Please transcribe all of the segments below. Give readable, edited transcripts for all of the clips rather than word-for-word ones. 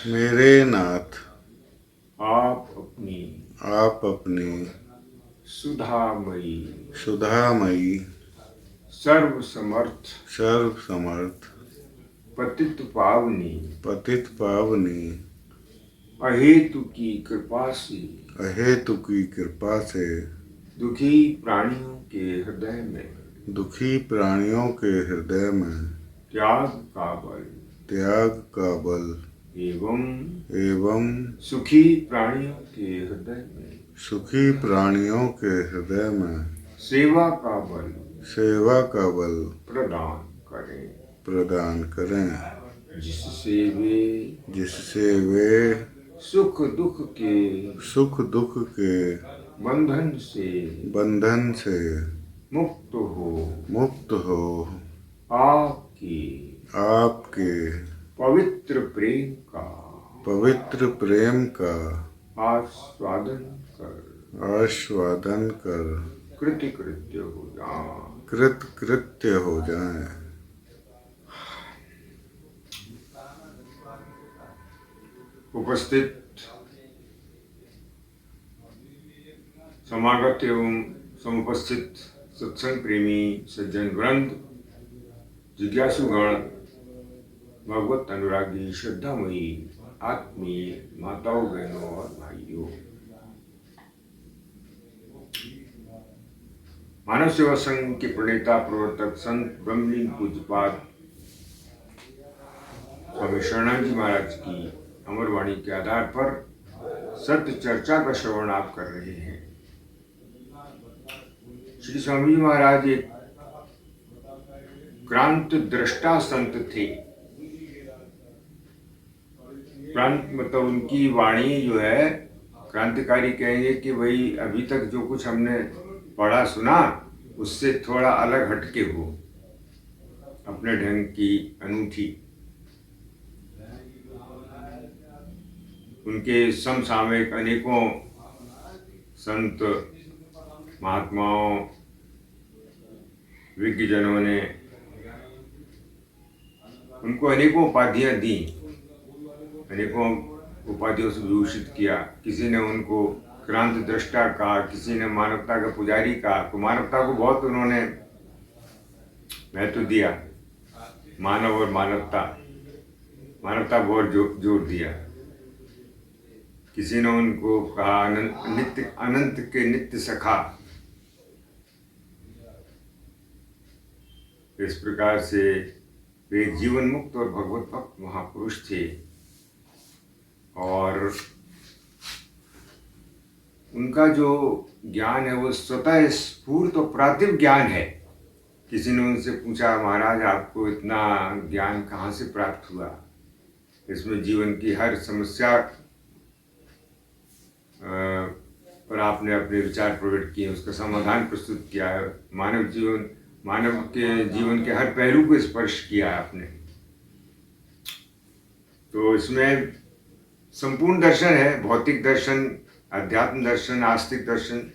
मेरे नाथ आप अपनी सुधामयी सुधामयी सर्व समर्थ पतित पावनी अहेतु की कृपा से दुखी प्राणियों के हृदय में त्याग का बल एवं सुखी प्राणियों के हृदय में सेवा का बल प्रदान करें जिससे वे सुख दुख के बंधन से मुक्त हो आपके पवित्र प्रेम का आस्वादन कर कृतकृत्य हो जाएं। उपस्थित समागत एवं समुपस्थित सत्संग प्रेमी सज्जन वृंद, जिज्ञासुगण, भगवत अनुरागी, श्रद्धामयी, आत्मीय माताओं, बहनों और भाइयों, मानव सेवा संघ के प्रणेता प्रवर्तक संत ब्रह्मलीन पूज्यपाद स्वामी शरणानंद जी महाराज की अमरवाणी के आधार पर सत्य चर्चा का श्रवण आप कर रहे हैं। श्री स्वामी जी महाराज एक क्रांत दृष्टा संत थे। क्रांत मतलब उनकी वाणी जो है क्रांतिकारी, कहेंगे कि भाई अभी तक जो कुछ हमने पढ़ा सुना उससे थोड़ा अलग हटके हो, अपने ढंग की अनूठी। उनके समसामयिक अनेकों संत महात्माओं विज्ञजनों ने उनको अनेकों उपाधियां दी, अनेकों उपाधियों से विभूषित किया। किसी ने उनको क्रांत दृष्टा कहा, किसी ने मानवता का पुजारी कहा। तो मानवता को बहुत उन्होंने महत्व दिया, मानव और मानवता बहुत जोर दिया। किसी ने उनको कहा अनंत के नित्य सखा। इस प्रकार से वे जीवन मुक्त और भगवत भक्त महापुरुष थे और उनका जो ज्ञान है वो स्वतः स्फूर्त और प्रातिभ ज्ञान है। किसी ने उनसे पूछा, महाराज आपको इतना ज्ञान कहाँ से प्राप्त हुआ? इसमें जीवन की हर समस्या पर आपने अपने विचार प्रकट किए, उसका समाधान प्रस्तुत किया है। मानव के जीवन के हर पहलू को स्पर्श किया है आपने। तो इसमें संपूर्ण दर्शन है, भौतिक दर्शन, अध्यात्म दर्शन, आस्तिक दर्शन।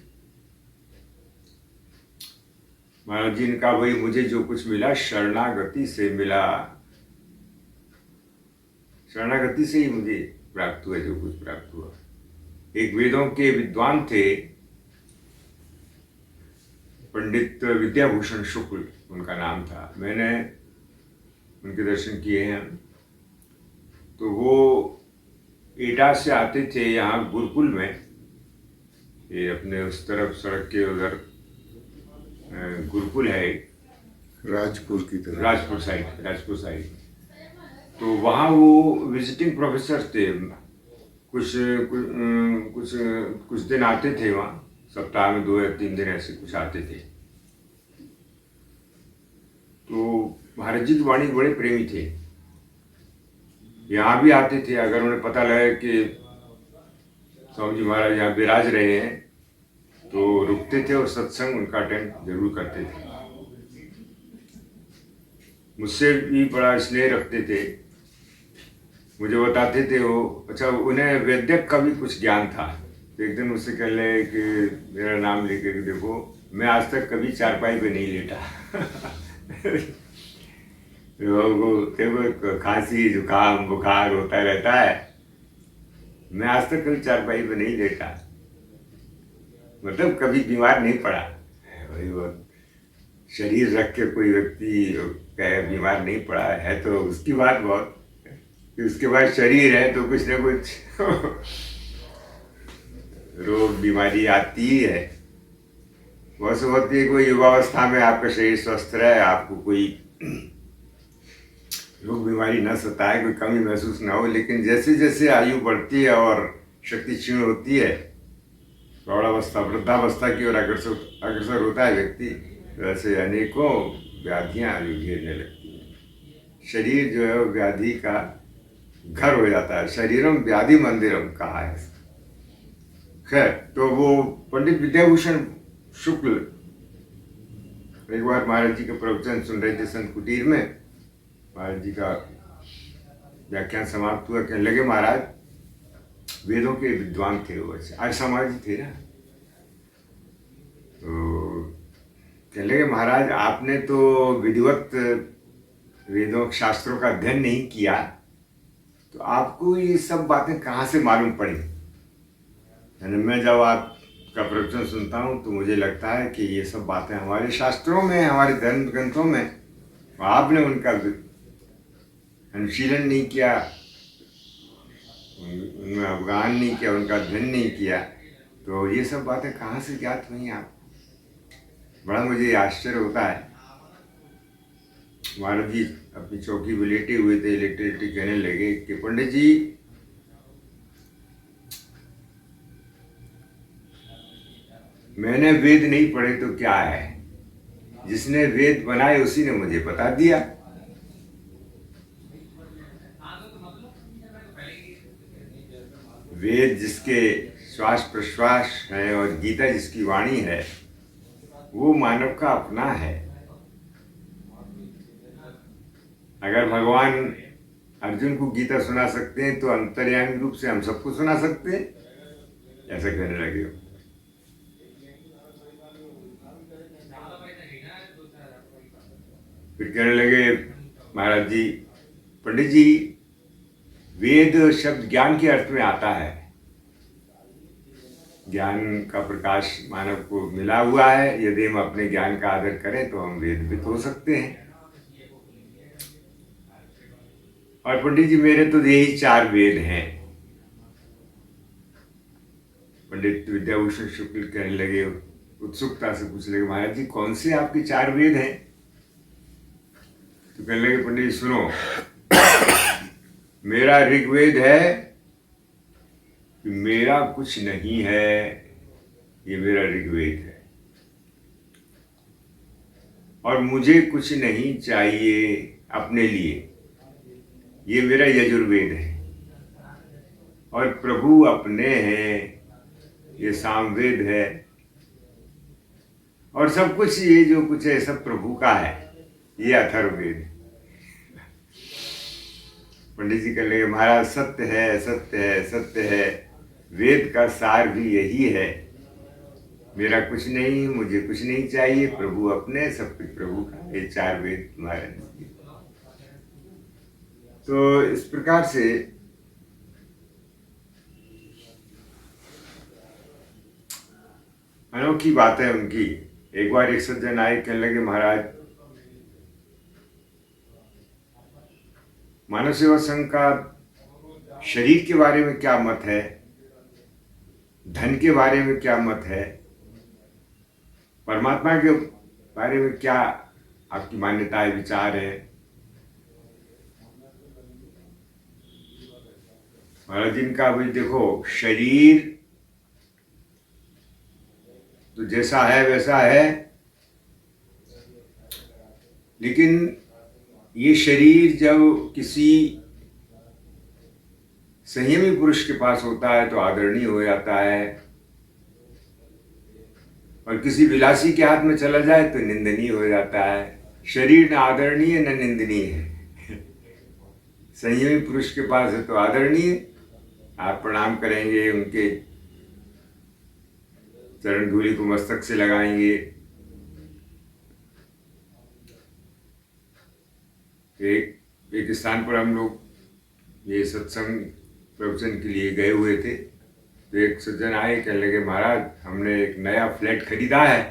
महाराज जी ने कहा, भाई मुझे जो कुछ मिला शरणागति से मिला, शरणागति से ही मुझे प्राप्त हुआ जो कुछ प्राप्त हुआ। एक वेदों के विद्वान थे, पंडित विद्याभूषण शुक्ल उनका नाम था। मैंने उनके दर्शन किए हैं। तो वो एटा से आते थे यहाँ गुरुकुल में, ये अपने उस तरफ सड़क के उधर गुरुकुल है, राजपुर की तरफ, राजपुर साइड। तो वहाँ वो विजिटिंग प्रोफेसर थे। कुछ दिन आते थे वहाँ, सप्ताह में 2 या 3 दिन ऐसे कुछ आते थे। तो महाराज जी की वाणी बड़े प्रेमी थे। यहाँ भी आते थे। अगर उन्हें पता लगे कि स्वामी जी महाराज यहाँ विराज रहे हैं तो रुकते थे और सत्संग उनका अटेंड जरूर करते थे। मुझसे भी बड़ा स्नेह रखते थे। मुझे बताते थे वो, अच्छा उन्हें वैद्यक का भी कुछ ज्ञान था। तो एक दिन मुझसे कह रहे कि मेरा नाम लेकर के देखो, मैं आज तक कभी चारपाई पे नहीं लेटा। देखो खांसी जुकाम बुखार होता रहता है, मैं आज तक कभी चारपाई पे नहीं लेटा, मतलब कभी बीमार नहीं पड़ा। वही वो शरीर रख के कोई व्यक्ति कहे बीमार नहीं पड़ा है तो उसकी बात बहुत, उसके बाद शरीर है तो कुछ ना कुछ रोग बीमारी आती ही है। बस होती है कोई युवावस्था में आपका शरीर स्वस्थ रहे, आपको कोई रोग बीमारी न सताए, कोई कमी महसूस ना हो। लेकिन जैसे जैसे आयु बढ़ती है और शक्ति क्षीण होती है, प्रौढ़ावस्था वृद्धावस्था की ओर अग्रसर होता है व्यक्ति, वैसे अनेकों व्याधियां घेरने लगती हैं। शरीर जो है वो व्याधि का घर हो जाता है। शरीरम व्याधि मंदिरम कहा है। खैर, तो वो पंडित विद्याभूषण शुक्ल एक बार महाराज जी के प्रवचन सुन रहे थे संत कुटीर में। महाराज जी का व्याख्यान समाप्त हुआ, कहने लगे महाराज, वेदों के विद्वान थे वो, आर्य समाजी थे ना, तो कहने लगे महाराज आपने तो विधिवत वेदों शास्त्रों का अध्ययन नहीं किया, तो आपको ये सब बातें कहाँ से मालूम पड़ी? यानी मैं जब आपका प्रवचन सुनता हूँ तो मुझे लगता है कि ये सब बातें हमारे शास्त्रों में, हमारे धर्म ग्रंथों में, आपने उनका अनुशीलन नहीं किया, उनमें अवगाहन नहीं किया, उनका अध्ययन नहीं किया, तो ये सब बातें कहाँ से ज्ञात हुई आपको? बड़ा मुझे आश्चर्य होता है। महाराज जी अपनी चौकी पे लेटे हुए थे, लेटे लेटे कहने लगे कि पंडित जी, मैंने वेद नहीं पढ़े तो क्या है, जिसने वेद बनाए उसी ने मुझे बता दिया। वेद जिसके श्वास प्रश्वास है और गीता जिसकी वाणी है, वो मानव का अपना है। अगर भगवान अर्जुन को गीता सुना सकते हैं तो अंतर्यामी रूप से हम सबको सुना सकते हैं, ऐसा कहने लगे। फिर कहने लगे महाराज जी, पंडित जी, वेद शब्द ज्ञान के अर्थ में आता है। ज्ञान का प्रकाश मानव को मिला हुआ है, यदि हम अपने ज्ञान का आदर करें तो हम वेदवित हो सकते हैं। और पंडित जी, मेरे तो यही 4 वेद हैं। पंडित विद्याभूषण शुक्ल कहने लगे, उत्सुकता से पूछने लगे, महाराज जी कौन से आपके 4 वेद हैं? तो कहने लगे, पंडित जी सुनो, मेरा ऋग्वेद है कि मेरा कुछ नहीं है, ये मेरा ऋग्वेद है, और मुझे कुछ नहीं चाहिए अपने लिए, ये मेरा यजुर्वेद है, और प्रभु अपने हैं, ये सामवेद है, और सब कुछ ये जो कुछ है सब प्रभु का है, ये अथर्ववेद। पंडित जी कह लगे, महाराज सत्य है, सत्य है, सत्य है, वेद का सार भी यही है, मेरा कुछ नहीं, मुझे कुछ नहीं चाहिए, प्रभु अपने, सब कुछ प्रभु का, ये 4 वेद तुम्हारे। तो इस प्रकार से अनोखी बात है उनकी। एक बार एक सज्जन आए, कहने लगे, महाराज मानव सेवा संघ का शरीर के बारे में क्या मत है, धन के बारे में क्या मत है, परमात्मा के बारे में क्या आपकी मान्यताएं विचार है? महाराज जी का भाई देखो, शरीर तो जैसा है वैसा है, लेकिन ये शरीर जब किसी संयमी पुरुष के पास होता है तो आदरणीय हो जाता है, और किसी विलासी के हाथ में चला जाए तो निंदनीय हो जाता है। शरीर न आदरणीय न निंदनीय है। संयमी पुरुष के पास है तो आदरणीय, आप प्रणाम करेंगे, उनके चरण धूलि को मस्तक से लगाएंगे। एक स्थान पर हम लोग ये सत्संग प्रवचन के लिए गए हुए थे, तो एक सज्जन आए, कहने लगे महाराज हमने एक नया फ्लैट खरीदा है,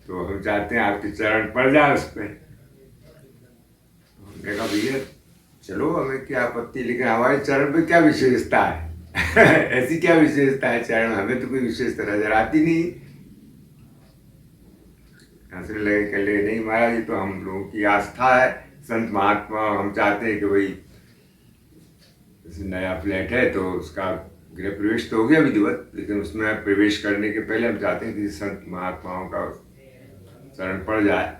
तो हम चाहते हैं आपके चरण पड़ जाए उस पर। हमने कहा भैया चलो, हमें क्या आपत्ति, लेकिन हमारे चरण पे क्या विशेषता है? ऐसी क्या विशेषता है चरण, हमें तो कोई विशेषता नजर आती नहीं। हंसने लगे, कह लगे नहीं महाराज, ये तो हम लोगों की आस्था है, संत महात्मा, हम चाहते हैं कि भाई जैसे नया फ्लैट है तो उसका गृह प्रवेश तो हो गया विधिवत, लेकिन उसमें प्रवेश करने के पहले हम चाहते हैं कि संत महात्माओं का चरण पड़ जाए।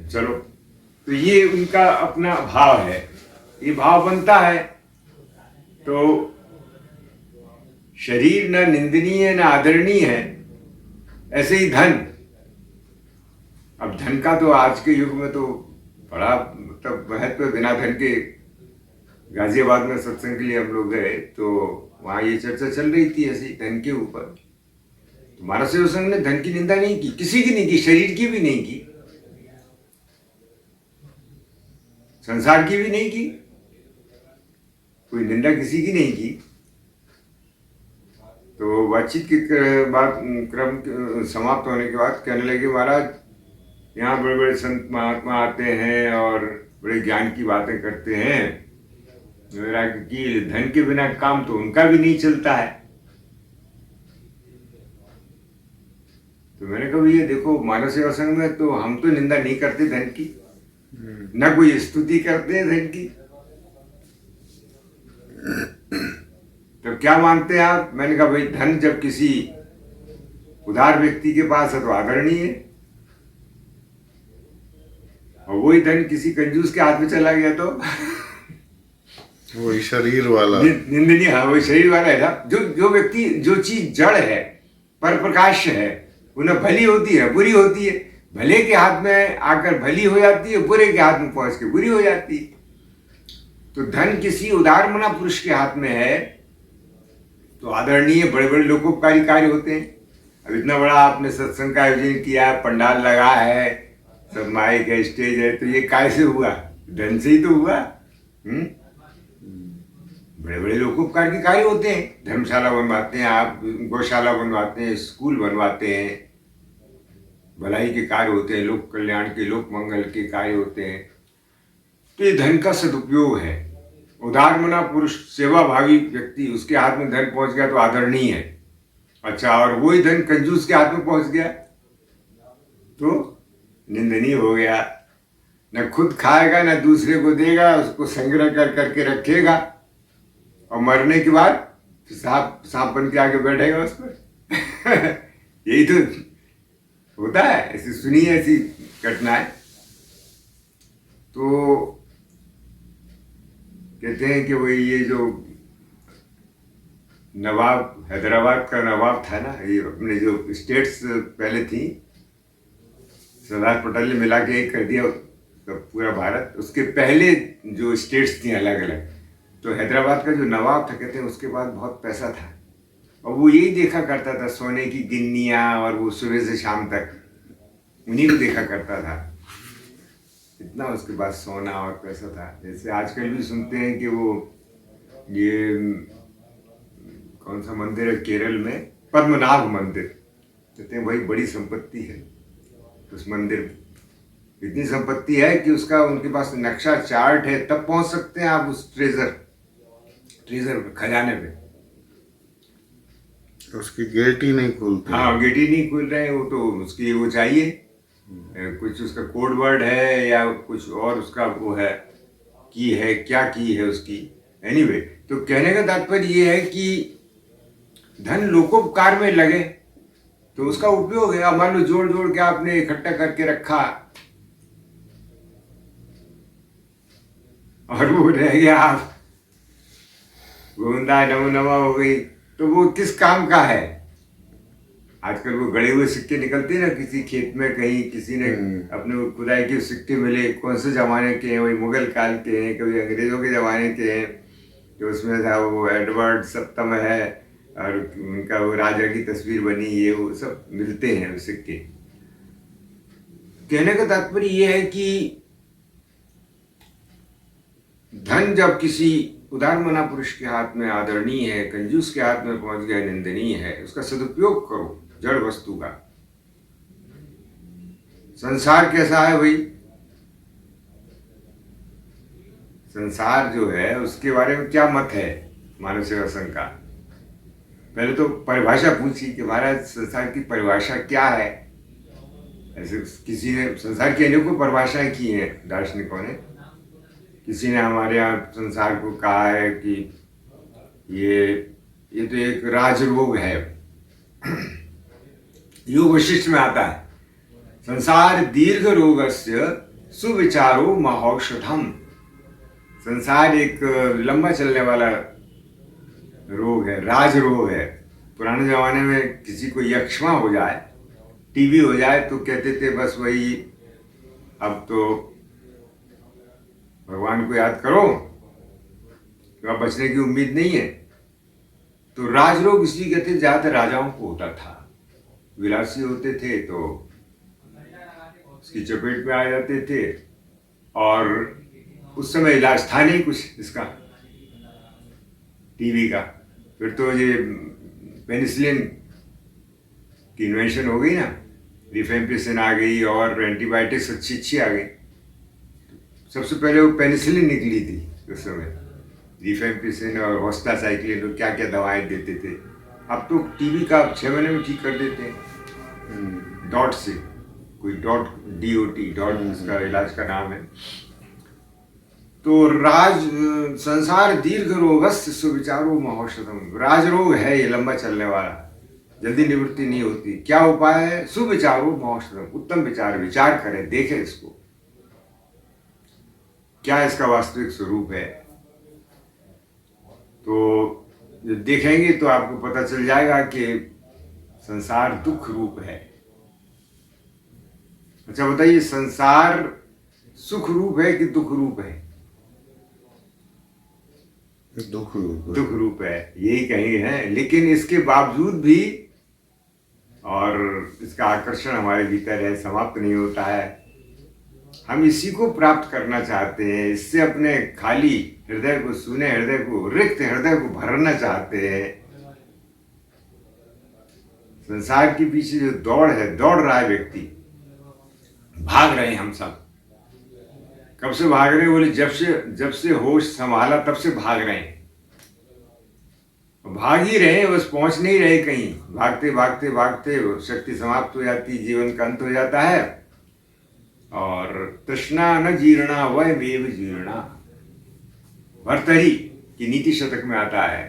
चलो, तो ये उनका अपना भाव है, ये भाव बनता है तो शरीर न निंदनीय न आदरणीय है। ऐसे ही धन, अब धन का तो आज के युग में तो बड़ा मतलब महत्व है। बिना धन के गाजियाबाद में सत्संग के लिए हम लोग गए तो वहाँ ये चर्चा चल रही थी ऐसी धन के ऊपर। तो महाराज सेवा संघ ने धन की निंदा नहीं की, किसी की नहीं की, शरीर की भी नहीं की, संसार की भी नहीं की, कोई निंदा किसी की नहीं की। तो बातचीत के बाद क्रम समाप्त होने के बाद कहने लगे महाराज यहाँ बड़े बड़े संत महात्मा आते हैं और बड़े ज्ञान की बातें करते हैं, मेरा कि धन के बिना काम तो उनका भी नहीं चलता है। तो मैंने कहा ये देखो, मानव सेवा संघ में तो हम तो निंदा नहीं करते धन की, न कोई स्तुति करते हैं धन की, तो क्या मानते हैं आप? मैंने कहा भाई धन जब किसी उदार व्यक्ति के पास है तो आदरणीय है, और वही धन किसी कंजूस के हाथ में चला गया तो वही शरीर वाला निंदनीय। हाँ, वही शरीर वाला है ना। जो व्यक्ति, जो चीज जड़ है, पर प्रकाश है, उन्हें भली होती है बुरी होती है, भले के हाथ में आकर भली हो जाती है, बुरे के हाथ में पहुंच के बुरी हो जाती है। तो धन किसी उदार मना पुरुष के हाथ में है तो आदरणीय, बड़े बड़े लोकोपकारी कार्य होते हैं। अब इतना बड़ा आपने सत्संग का आयोजन किया, पंडाल लगा है, सब माइक है, स्टेज है, तो ये कैसे हुआ? धन से ही तो हुआ। बड़े बड़े लोकोपकार के कार्य होते हैं, धर्मशाला बनवाते हैं आप, गौशाला बनवाते हैं, स्कूल बनवाते हैं, भलाई के कार्य होते हैं, लोक कल्याण के, लोक मंगल के कार्य होते हैं। तो ये धन का सदुपयोग है। उदार मना पुरुष, सेवा भावी व्यक्ति, उसके हाथ में धन पहुंच गया तो आदरणीय है। अच्छा, और वही धन कंजूस के हाथ में पहुंच गया तो निंदनीय हो गया। न खुद खाएगा न दूसरे को देगा, उसको संग्रह कर करके रखेगा, और मरने के बाद सांप बन के आगे बैठेगा उस पर। यही तो होता है, ऐसी सुनी है ऐसी घटनाएं। तो कहते हैं कि वही ये जो नवाब, हैदराबाद का नवाब था ना, ये अपने जो स्टेट्स पहले थी, सरदार पटेल ने मिला के एक कर दिया पूरा भारत। उसके पहले जो स्टेट्स थी अलग अलग, तो हैदराबाद का जो नवाब था, कहते हैं उसके पास बहुत पैसा था, और वो यही देखा करता था, सोने की गिन्नियाँ, और वो सुबह से शाम तक उन्हीं को देखा करता था। इतना उसके पास सोना और पैसा था। जैसे आजकल भी सुनते हैं कि वो ये कौन सा मंदिर है केरल में, पद्मनाभ मंदिर, कहते हैं वही बड़ी संपत्ति है उस मंदिर में। इतनी संपत्ति है कि उसका उनके पास नक्शा चार्ट है, तब पहुंच सकते हैं आप उस ट्रेजर खजाने पे। उसकी गेट ही नहीं खुलती। हाँ, गेट ही नहीं खुल रहे हैं, वो तो उसकी वो चाहिए, कुछ उसका कोड वर्ड है या कुछ और उसका वो है, की है, क्या की है उसकी। एनीवे, तो कहने का तात्पर्य ये है कि धन लोकोपकार में लगे तो उसका उपयोग है। अब मान लो जोड़ जोड़ के आपने इकट्ठा करके रखा और वो रह गया, आप गोविंदा नमो नमः हो गई, तो वो किस काम का है? आजकल वो गड़े हुए सिक्के निकलते हैं ना, किसी खेत में कहीं किसी ने अपने खुदाई के सिक्के मिले, कौन से जमाने के हैं, वही मुगल काल के हैं, कभी अंग्रेजों के जमाने के हैं, तो उसमें था वो एडवर्ड सप्तम है और उनका वो राजा की तस्वीर बनी, ये वो सब मिलते हैं वो सिक्के। कहने का तात्पर्य ये है कि धन जब किसी उदार मना पुरुष के हाथ में आदरणीय है, कंजूस के हाथ में पहुंच गया निंदनीय है, उसका सदुपयोग करो जड़ वस्तु का। संसार कैसा है भाई? संसार जो है उसके बारे में क्या मत है मानव सेवा संघ का? पहले तो परिभाषा पूछी कि महाराज संसार की परिभाषा क्या है। ऐसे किसी ने संसार की अनेकों परिभाषाएं की हैं दार्शनिकों ने। किसी ने हमारे यहाँ संसार को कहा है कि ये तो एक राजरोग है। योग वशिष्ठ में आता है, संसार दीर्घ रोगस्य सुविचारो महौषधम। संसार एक लंबा चलने वाला रोग है, राज रोग है। पुराने जमाने में किसी को यक्ष्मा हो जाए, टीबी हो जाए, तो कहते थे बस वही, अब तो भगवान को याद करो तो अब बचने की उम्मीद नहीं है। तो राजरोग इसलिए कहते ज्यादातर राजाओं को होता था, विलासी होते थे तो उसकी चपेट में आ जाते थे, और उस समय इलाज था नहीं कुछ इसका, टीबी का। फिर तो ये पेनिसिलिन की इन्वेंशन हो गई ना, रिफेम्पिसिन आ गई और एंटीबायोटिक्स अच्छी आ गई। सबसे पहले वो पेनिसिलिन निकली थी उस समय, रिफेम्पिसिन और होस्टासाइक्लिन और क्या क्या दवाएं देते थे। अब तो टीबी का 6 महीने में ठीक कर देते हैं डॉट से, कोई डॉट DOT डॉट उसका इलाज का नाम है। तो संसार दीर्घ रोगस्य सुविचारो महौषधम। राजरोग है ये, लंबा चलने वाला, जल्दी निवृत्ति नहीं होती। क्या उपाय है? सुविचारो महौषधम, उत्तम विचार, विचार करें, देखें इसको क्या इसका वास्तविक स्वरूप है। तो जब देखेंगे तो आपको पता चल जाएगा कि संसार दुख रूप है। अच्छा बताइए, संसार सुख रूप है कि दुख रूप है? दुख रूप है, यही कहीं है। लेकिन इसके बावजूद भी, और इसका आकर्षण हमारे भीतर है, समाप्त नहीं होता है। हम इसी को प्राप्त करना चाहते हैं, इससे अपने खाली हृदय को, सुने हृदय को, रिक्त हृदय को भरना चाहते हैं। संसार के पीछे जो दौड़ है, दौड़ रहा है व्यक्ति, भाग रहे हैं हम सब। कब से भाग रहे हैं? बोले जब से होश संभाला तब से भाग रहे हैं। भाग ही रहे हैं, बस पहुंच नहीं रहे कहीं। भागते भागते भागते शक्ति समाप्त हो जाती, जीवन का अंत हो जाता है। और तृष्णा न जीर्णा वयमेव जीर्णा, भर्तृहरि की नीति शतक में आता है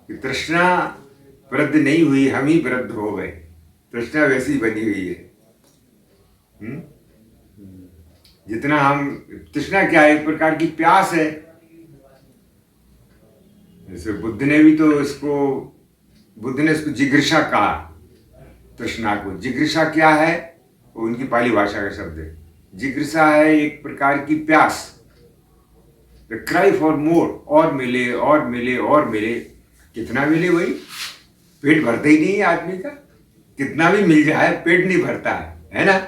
कि तृष्णा वृद्ध नहीं हुई, हम ही वृद्ध हो गए। तृष्णा वैसी बनी हुई है। जितना हम, तृष्णा क्या है? एक प्रकार की प्यास है। जैसे बुद्ध ने इसको जिज्ञासा कहा, तृष्णा को। जिज्ञासा क्या है? वो उनकी पाली भाषा का शब्द है। जिज्ञासा है एक प्रकार की प्यास, द क्राई फॉर मोर, और मिले और मिले और मिले। कितना मिले भाई? पेट भरता ही नहीं है आदमी का। कितना भी मिल जाए पेट नहीं भरता है ना?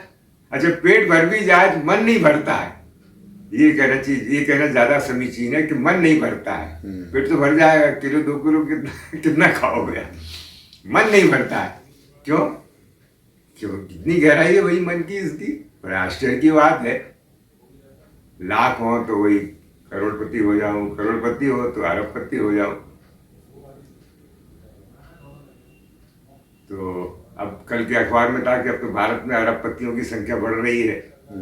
अच्छा, पेट भर भी जाए तो मन नहीं भरता है। ये कहना ज्यादा समीचीन है कि मन नहीं भरता है। पेट तो भर जाएगा, किलो 2 किलो कितना खाओगे, मन नहीं भरता है। क्यों? कितनी गहराई है भाई मन की इसकी। बड़े आश्चर्य की बात है। लाख हो तो वही करोड़पति हो जाऊं, करोड़पति हो तो अरबपति हो जाऊं। तो अब कल के अखबार में था कि अब तो भारत में अरबपतियों की संख्या बढ़ रही है,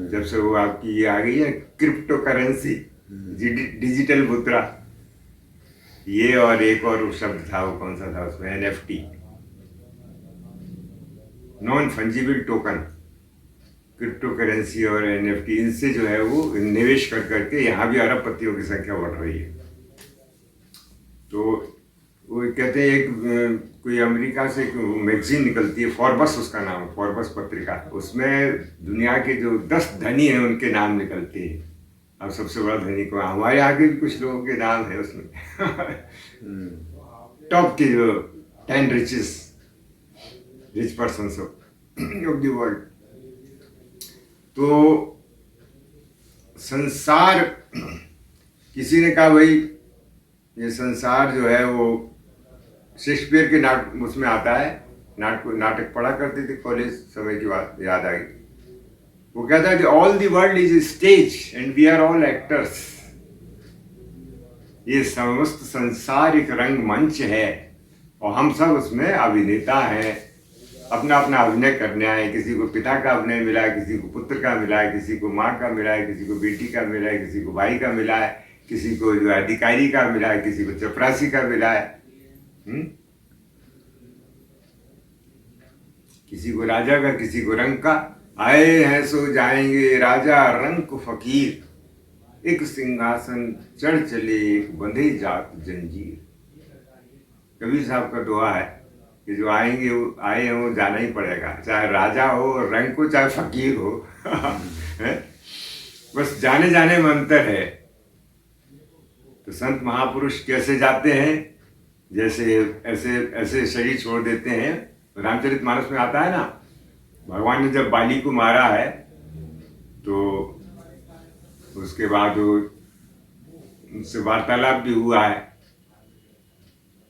जब से वो आपकी ये आ गई है क्रिप्टो करेंसी, डिजिटल मुद्रा। ये और एक और शब्द था, वो कौन सा था उसमें? NFT, non fungible token. Crypto currency और NFT, इनसे जो है वो निवेश कर करके यहाँ भी अरबपतियों की संख्या बढ़ रही है। तो वो कहते हैं एक कोई अमेरिका से मैगजीन निकलती है, फॉर्बस उसका नाम है, फॉर्बस पत्रिका, उसमें दुनिया के जो 10 धनी हैं उनके नाम निकलते हैं। अब सबसे बड़ा धनी को हमारे आगे भी कुछ लोगों के नाम है उसमें टॉप के जो 10 rich persons of the world. तो संसार, किसी ने कहा भाई ये संसार जो है वो शेक्सपियर के नाटक उसमें आता है, नाटक पढ़ा करते थे कॉलेज समय की बात याद आई। वो कहता है all the world is stage and we are all actors. ये समस्त संसार एक रंगमंच है और हम सब उसमें अभिनेता हैं। अपना अपना अभिनय करने आए, किसी को पिता का अभिनय मिला है, किसी को पुत्र का मिला है, किसी को माँ का मिला है, किसी को बेटी का मिला है, किसी को भाई का मिला है, किसी को जो है अधिकारी का मिला है, किसी को चपरासी का मिला है, किसी को राजा का, किसी को रंग का। आए हैं सो जाएंगे राजा रंग फकीर, एक सिंहासन चढ़ चले एक बंधे जात जंजीर। कबीर साहब का दुआ है कि जो आएंगे वो आए हैं वो जाना ही पड़ेगा, चाहे राजा हो रंग को, चाहे फकीर हो बस जाने जाने में अंतर है। तो संत महापुरुष कैसे जाते हैं, जैसे ऐसे ऐसे शरीर छोड़ देते हैं। रामचरितमानस में आता है ना, भगवान ने जब बाली को मारा है तो उसके बाद उससे वार्तालाप भी हुआ है,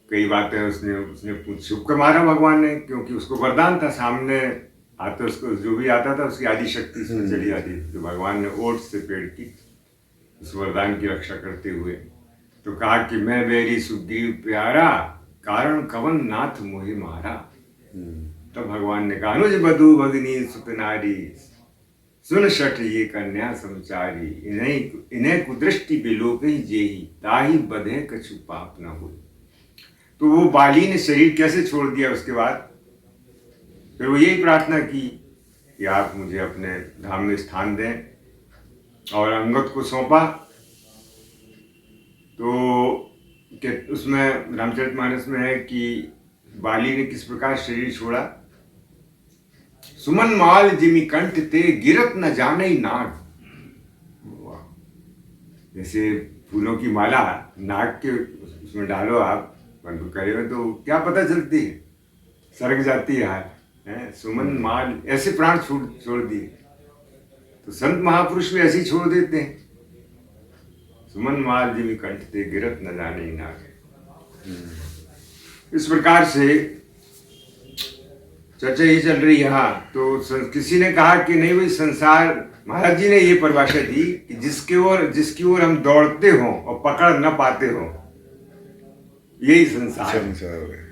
कई बातें उसने छुप कर मारा भगवान ने, क्योंकि उसको वरदान था, सामने आते उसको जो भी आता था उसकी आदि शक्ति से चली जाती थी। तो भगवान ने ओट से पेड़ की उस वरदान की रक्षा करते हुए तो कहा कि मैं बेरी सुग्रीव प्यारा, कारण कवन नाथ मोहि मारा। तो भगवान ने कहा अनुज बधु भगनी सुत नारी, सुन शठ ये कन्या समचारी, इन्हें कुदृष्टि बिलोक ही जेही, ताही बधे कछु पाप न हो। तो वो बाली ने शरीर कैसे छोड़ दिया उसके बाद, फिर वो यही प्रार्थना की कि आप मुझे अपने धाम में स्थान दें, और अंगद को सौंपा। तो उसमें रामचरितमानस में है कि बाली ने किस प्रकार शरीर छोड़ा। सुमन माल जिमि कंठ ते गिरत न जाने नाग। जैसे फूलों की माला नाग के उसमें डालो आप, बंद करे तो क्या पता चलती है, सरक जाती है। सुमन माल ऐसे प्राण छोड़ दिए। तो संत महापुरुष भी ऐसे ही छोड़ देते हैं। सुमन माल जिमि कंठ ते गिरत न जाने नाग। इस प्रकार से चर्चा ही चल रही यहाँ। तो किसी ने कहा कि नहीं भाई संसार, महाराज जी ने ये परिभाषा दी कि जिसकी ओर हम दौड़ते हों और पकड़ न पाते हों, यही संसार है।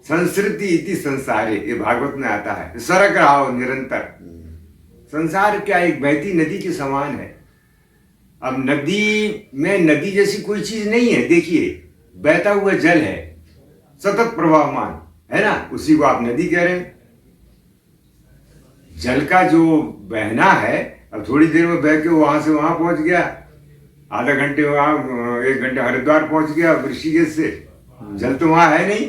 संस्कृति इति संसारे, ये भागवत में आता है। सरक रहा हो निरंतर। संसार क्या एक बहती नदी के समान है। अब नदी में नदी जैसी कोई चीज नहीं है। देखिए बहता हुआ जल है, सतत प्रवाहमान है ना, उसी को आप नदी कह रहे हैं। जल का जो बहना है, अब थोड़ी देर में बह के वहां से वहां पहुंच गया, आधा घंटे वहां, 1 घंटे हरिद्वार पहुंच गया ऋषिकेश से, जल तो वहां है नहीं,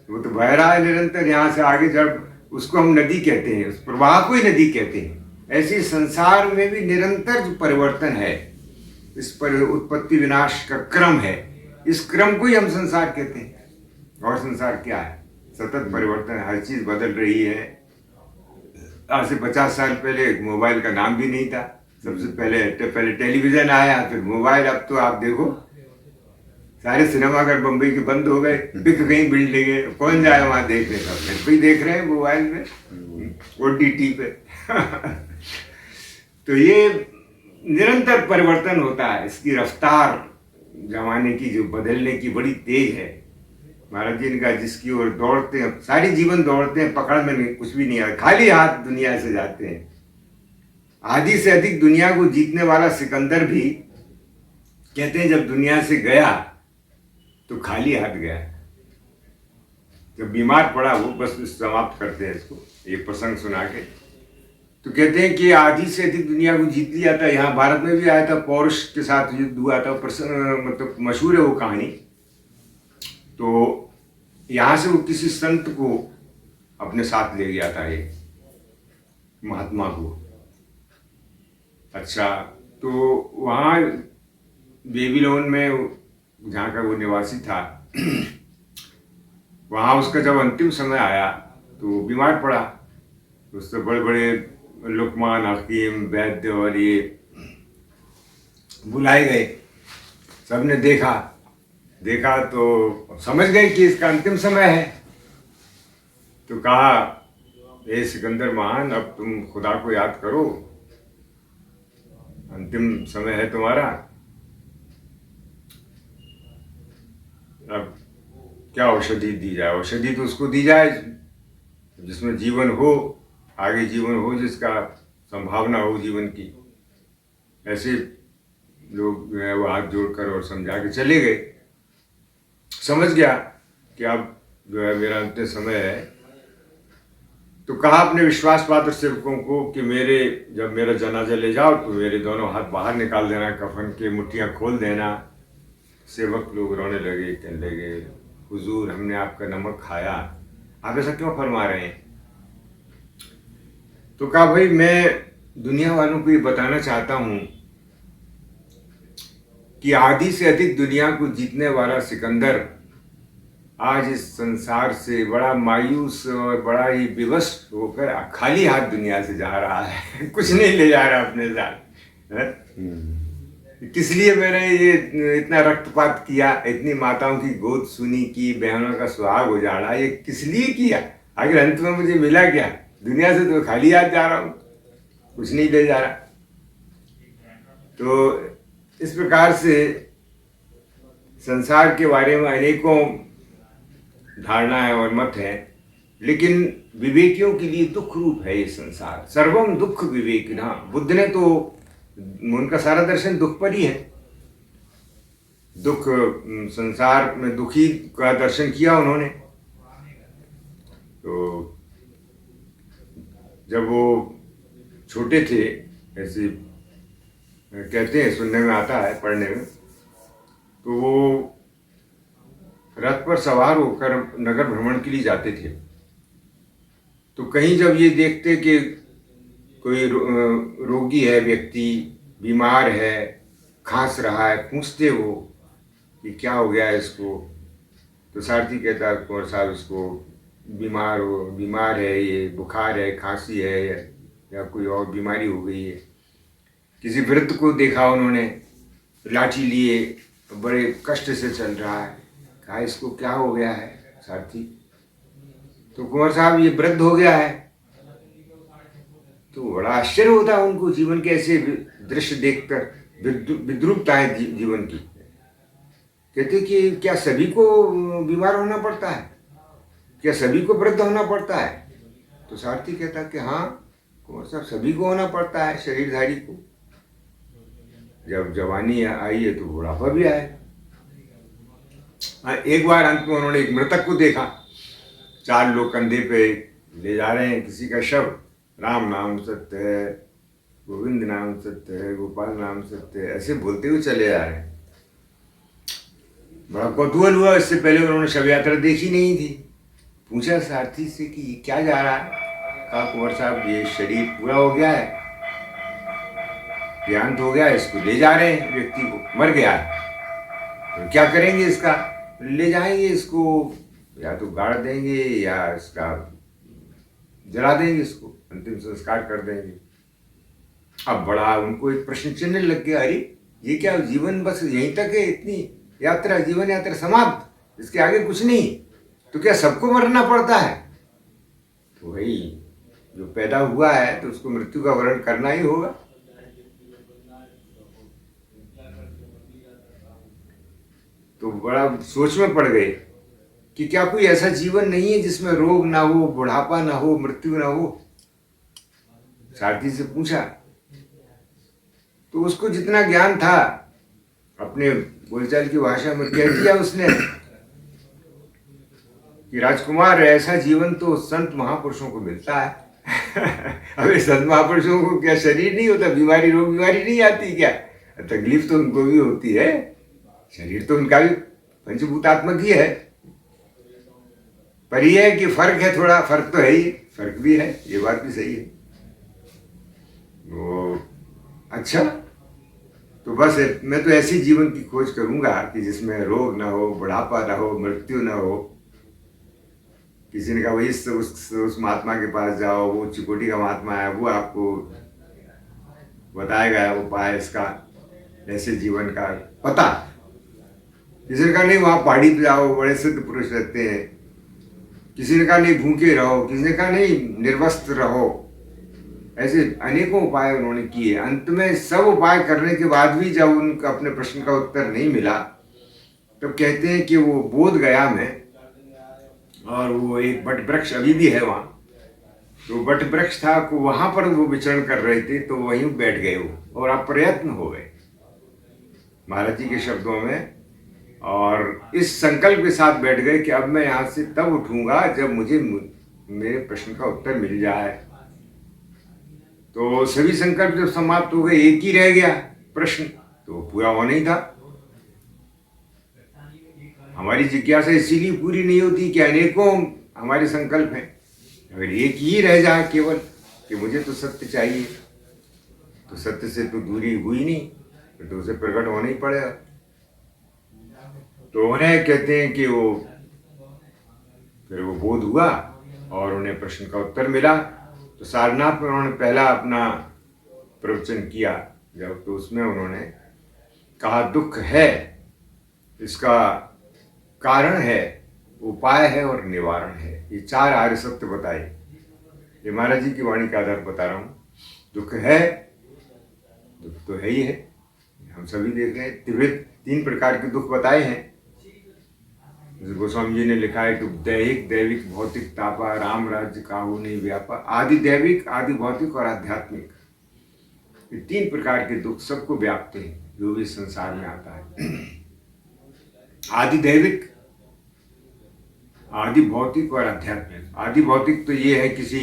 वो तो बह रहा है निरंतर। यहाँ से आगे जब उसको हम नदी कहते हैं, उस प्रवाह को ही नदी कहते हैं। ऐसे संसार में भी निरंतर जो परिवर्तन है, इस पर उत्पत्ति विनाश का क्रम है, इस क्रम को ही हम संसार कहते हैं। और संसार क्या है? सतत परिवर्तन, हर चीज बदल रही है। आज से 50 साल पहले मोबाइल का नाम भी नहीं था। सबसे पहले टेलीविजन आया, फिर मोबाइल। अब तो आप देखो सारे सिनेमाघर बम्बई के बंद हो गए, बिक गई बिल्डिंगें, कौन जाए वहां देखने का? घर पे ही देख रहे हैं मोबाइल में, OTT पे तो ये निरंतर परिवर्तन होता है। इसकी रफ्तार जमाने की जो बदलने की बड़ी तेज है। महाराज जी ने कहा जिसकी ओर दौड़ते हैं, सारी जीवन दौड़ते हैं, पकड़ में नहीं, कुछ भी नहीं आता, खाली हाथ दुनिया से जाते हैं। आधी से अधिक दुनिया को जीतने वाला सिकंदर भी कहते हैं जब दुनिया से गया तो खाली हाथ गया। जब बीमार पड़ा, वो बस समाप्त करते हैं इसको, ये प्रसंग सुना के। तो कहते हैं कि आधी से अधिक दुनिया को जीत लिया था। यहाँ भारत में भी आया था, पौरुष के साथ युद्ध हुआ था, मतलब मशहूर है वो कहानी। तो यहाँ से वो किसी संत को अपने साथ ले गया था, ये महात्मा को। अच्छा, तो वहाँ बेबीलोन में जहाँ का वो निवासी था वहाँ उसका जब अंतिम समय आया तो वो बीमार पड़ा। उससे बड़े बड़े लुकमान, हकीम, वैद्य और ये बुलाए गए। सबने देखा तो समझ गए कि इसका अंतिम समय है। तो कहा, हे सिकंदर महान, अब तुम खुदा को याद करो, अंतिम समय है तुम्हारा। अब क्या औषधि दी जाए? औषधि तो उसको दी जाए जिसमें जीवन हो, आगे जीवन हो, जिसका संभावना हो जीवन की। ऐसे लोग जो है वो हाथ जोड़कर और समझा के चले गए। समझ गया कि अब जो है मेरा अंतिम समय है। तो कहा अपने विश्वास पात्र सेवकों को कि जब मेरा जनाजा ले जाओ तो मेरे दोनों हाथ बाहर निकाल देना, कफन के मुट्ठियाँ खोल देना। सेवक लोग रोने लगे, कहने लगे, हुजूर हमने आपका नमक खाया, आप ऐसा क्यों फरमा रहे हैं? तो कहा, भाई मैं दुनिया वालों को ये बताना चाहता हूँ कि आधी से अधिक दुनिया को जीतने वाला सिकंदर आज इस संसार से बड़ा मायूस और बड़ा ही विवश होकर खाली हाथ दुनिया से जा रहा है। कुछ नहीं ले जा रहा अपने साथ। किस लिए मैंने ये इतना रक्तपात किया, इतनी माताओं की गोद सुनी की, बहनों का सुहाग उजाड़ा, ये किस लिए किया? आखिर अंत में मुझे मिला क्या? दुनिया से तो खाली हाथ जा रहा हूँ, कुछ नहीं ले जा रहा। तो इस प्रकार से संसार के बारे में अनेकों धारणाएं और मत है, लेकिन विवेकियों के लिए दुख रूप है ये संसार। सर्वम दुख विवेकिना। बुद्ध ने तो, उनका सारा दर्शन दुख पर ही है। दुख, संसार में दुखी का दर्शन किया उन्होंने। तो जब वो छोटे थे, ऐसे कहते हैं, सुनने में आता है, पढ़ने में, तो वो रथ पर सवार होकर नगर भ्रमण के लिए जाते थे। तो कहीं जब ये देखते कि कोई रोगी है, व्यक्ति बीमार है, खांस रहा है, पूछते वो कि क्या हो गया है इसको। तो सारथी कहता है, कुंवर साहब इसको बीमार है, ये बुखार है, खांसी है, या कोई और बीमारी हो गई है। किसी वृद्ध को देखा उन्होंने, लाठी लिए, बड़े कष्ट से चल रहा है। कहा, इसको क्या हो गया है सारथी? तो कुंवर साहब, ये वृद्ध हो गया है। तो बड़ा आश्चर्य होता है उनको जीवन के ऐसे दृश्य देखकर, विद्रूपता है जीवन की। कहते कि क्या सभी को बीमार होना पड़ता है? क्या सभी को वृद्ध होना पड़ता है? तो सारथी कहता कि हाँ कुंवर साहब, सभी को होना पड़ता है, शरीरधारी को। जब जवानी आई है तो बुढ़ापा भी आए। एक बार अंत में उन्होंने एक मृतक को देखा, 4 लोग कंधे पे ले जा रहे हैं किसी का शव। राम नाम सत्य है, गोविंद नाम सत्य है, गोपाल नाम सत्य है, ऐसे बोलते हुए चले आ रहे हैं। बड़ा कौतूहल हुआ, इससे पहले उन्होंने शव यात्रा देखी नहीं थी। पूछा सारथी से कि ये क्या जा रहा है? कहा, कुंवर साहब ये शरीर पूरा हो गया है, देहांत हो गया है, इसको ले जा रहे हैं, व्यक्ति को मर गया है, तो क्या करेंगे इसका? ले जाएंगे इसको, या तो गाड़ देंगे या इसका जला देंगे, इसको अंतिम संस्कार कर देंगे। अब बड़ा उनको एक प्रश्न चिन्ह लग गया, अरे ये क्या, जीवन बस यहीं तक है, इतनी यात्रा, जीवन यात्रा समाप्त, इसके आगे कुछ नहीं, तो क्या सबको मरना पड़ता है? तो भाई जो पैदा हुआ है तो उसको मृत्यु का वर्ण करना ही होगा। तो बड़ा सोच में पड़ गए कि क्या कोई ऐसा जीवन नहीं है जिसमें रोग ना हो, बुढ़ापा ना हो, मृत्यु ना हो? सारथी से पूछा तो उसको जितना ज्ञान था अपने बोलचाल की भाषा में कह दिया उसने कि राजकुमार, ऐसा जीवन तो संत महापुरुषों को मिलता है। अबे संत महापुरुषों को क्या शरीर नहीं होता? बीमारी नहीं आती क्या? तकलीफ तो उनको भी होती है, शरीर तो उनका भी पंचभूतात्मक ही है, पर यह है कि फर्क है, थोड़ा फर्क तो है ही, फर्क भी है, ये बात भी सही है। वो अच्छा, तो बस मैं तो ऐसी जीवन की खोज करूंगा कि जिसमें रोग ना हो, बुढ़ापा ना हो, मृत्यु ना हो। किसी ने कहा भाई उस महात्मा के पास जाओ, वो उच्च कोटि का महात्मा है, वो आपको बताएगा उपाय इसका, ऐसे जीवन का पता। किसी ने कहा नहीं वहां पहाड़ी पे जाओ, बड़े सिद्ध पुरुष रहते हैं। किसी ने कहा नहीं भूखे रहो, किसी ने कहा नहीं निर्वस्त्र रहो। ऐसे अनेकों उपाय उन्होंने किए। अंत में सब उपाय करने के बाद भी जब उनका अपने प्रश्न का उत्तर नहीं मिला, तब कहते हैं कि वो बोध गया में, और वो एक बट वृक्ष अभी भी है वहां, तो बट वृक्ष था को वहां पर वो विचरण कर रहे थे, तो वहीं बैठ गए वो और अप्रयत्न हो गए, महाराज जी के शब्दों में। और इस संकल्प के साथ बैठ गए कि अब मैं यहां से तब उठूंगा जब मुझे मेरे प्रश्न का उत्तर मिल जाए। तो सभी संकल्प जब समाप्त हो गए, एक ही रह गया प्रश्न, तो पूरा होना ही था। हमारी जिज्ञासा इसीलिए पूरी नहीं होती कि अनेकों हमारे संकल्प हैं। अगर एक ही रह जाए केवल कि मुझे तो सत्य चाहिए, तो सत्य से तो दूरी हुई नहीं, तो उसे प्रकट होना ही पड़ेगा। तो उन्हें कहते हैं कि वो फिर वो बोध हुआ और उन्हें प्रश्न का उत्तर मिला। तो सारनाथ में उन्होंने पहला अपना प्रवचन किया जब, तो उसमें उन्होंने कहा दुख है, इसका कारण है, उपाय है और निवारण है। ये चार आर्य सत्य बताए। ये महाराज जी की वाणी का आधार बता रहा हूँ। दुख है, दुख तो है ही है, हम सभी देख रहे हैं। तीन प्रकार के दुख बताए हैं। जैसे गोस्वामी जी ने लिखा है कि दैहिक, दैविक, भौतिक तापा, राम राज्य काहू नहीं व्यापा। आदि दैविक, आदि भौतिक और आध्यात्मिक, ये तीन प्रकार के दुख सबको व्यापते हैं जो भी संसार में आता है। आदि दैविक, आदि भौतिक और आध्यात्मिक। आदि भौतिक तो ये है किसी,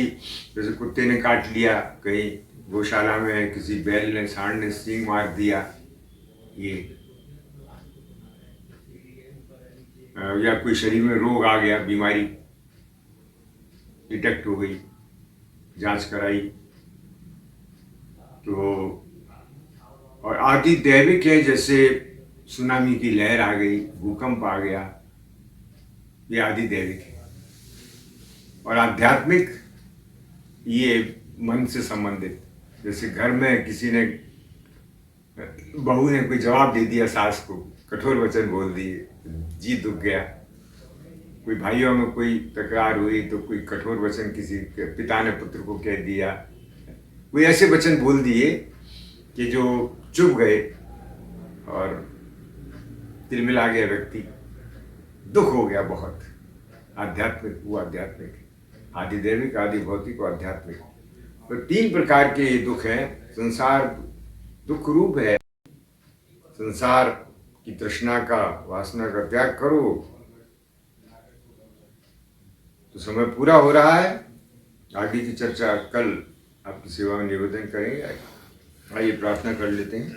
जैसे कुत्ते ने काट लिया, कहीं गौशाला में किसी बैल ने, सांड ने सींग मार दिया, ये, या कोई शरीर में रोग आ गया, बीमारी डिटेक्ट हो गई, जांच कराई, तो। और आदि दैविक है, जैसे सुनामी की लहर आ गई, भूकंप आ गया, ये आदि दैविक है। और आध्यात्मिक, ये मन से संबंधित, जैसे घर में किसी ने, बहू ने कोई जवाब दे दिया सास को, कठोर वचन बोल दिए, जी दुख गया। कोई भाइयों में कोई तकरार हुई तो कोई कठोर वचन किसी पिता ने पुत्र को कह दिया, कोई ऐसे वचन बोल दिए कि जो चुभ गए और तिलमिला गया व्यक्ति, दुख हो गया बहुत। आध्यात्मिक, वो आध्यात्मिक, आदि दैविक, आदि भौतिक और आध्यात्मिक। तो तीन प्रकार के दुख हैं। संसार दुख रूप है। संसार की तृष्णा का, वासना का त्याग करो। तो समय पूरा हो रहा है, आगे की चर्चा कल आपकी सेवा में निवेदन करेंगे। आइए प्रार्थना कर लेते हैं।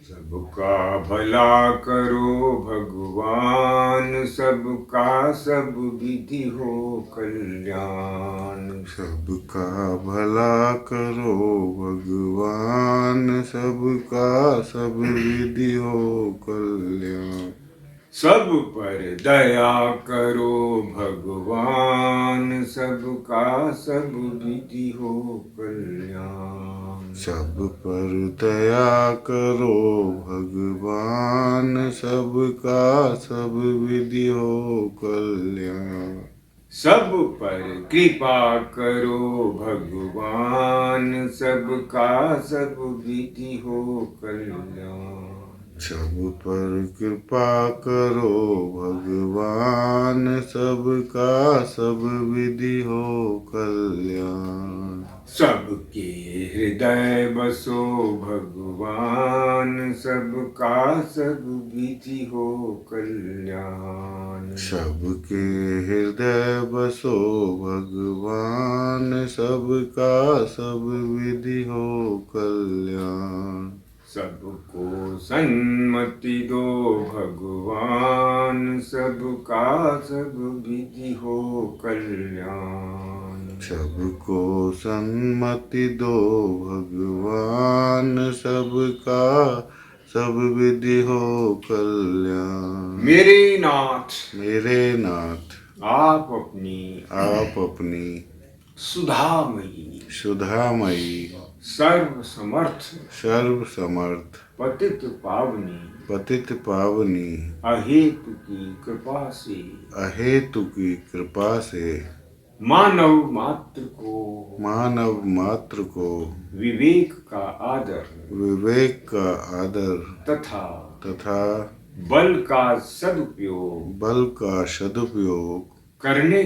सबका भला करो भगवान, सबका सब विधि हो कल्याण। सबका भला करो भगवान, सबका सब विधि हो कल्याण। सब पर दया करो भगवान, सबका सब विधि हो कल्याण। सब पर दया करो भगवान, सबका सब विधि हो कल्याण। सब पर कृपा करो भगवान, सबका सब विधि हो कल्याण। सब पर कृपा करो भगवान, सबका सब विधि हो कल्याण। सबके हृदय बसो भगवान, सबका सब विधि हो कल्याण। सबके हृदय बसो भगवान, सबका सब विधि हो कल्याण। सबको सन्मति दो भगवान, सबका सब विधि हो कल्याण। सबको सन्मति दो भगवान, सबका सब विधि हो कल्याण। मेरे नाथ मेरे नाथ आप अपनी सुधामयी सुधामयी सर्व समर्थ सर्व समर्थ पतित पावनी अहेतु की कृपा से अहेतु की कृपा से मानव मात्र को विवेक का आदर तथा बल का सदुपयोग करने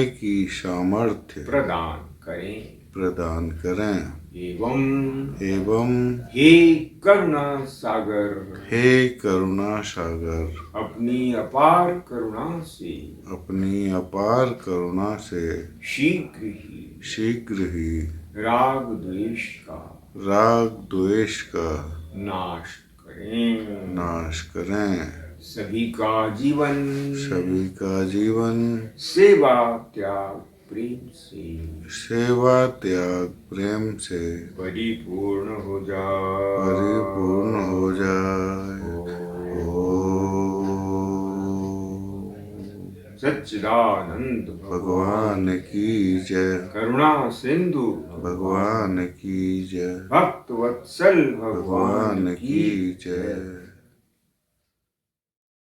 की सामर्थ्य प्रदान करें एवं हे करुणा सागर अपनी अपार करुणा से शीघ्र ही राग द्वेष का नाश करें। सभी का जीवन सेवा त्याग प्रेम से परिपूर्ण हो जाए। सच्चिदानंद भगवान की जय। करुणा सिंधु भगवान की जय। भक्त वत्सल भगवान की जय।